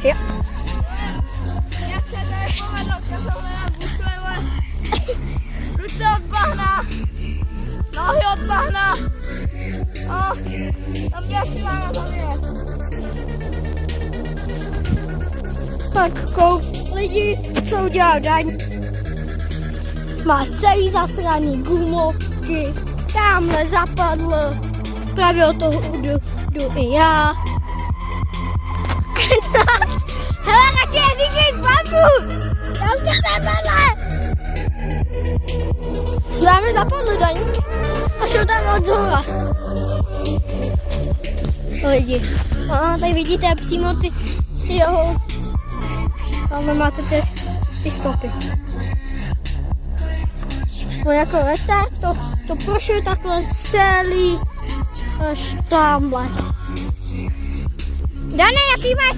Jo. Jak se tady povedlo, já jsem hledal bušle, ruce od bahna, nohy od bahna. Tam je asi vána tam je. Tak lidi, co udělal Daň? Má celý zasraný gumovky, tamhle zapadl, právě od toho jdu i já. Hele, radši neříkej bambus! Tam se zapadle! Dáme zapadl, Daňk. A šel tam od zhora. Lidi, tady vidíte přímo ty jeho. Tam máte ty stopy. No jako letá, to prošel takhle celý až tamhle. Dane, jaký máš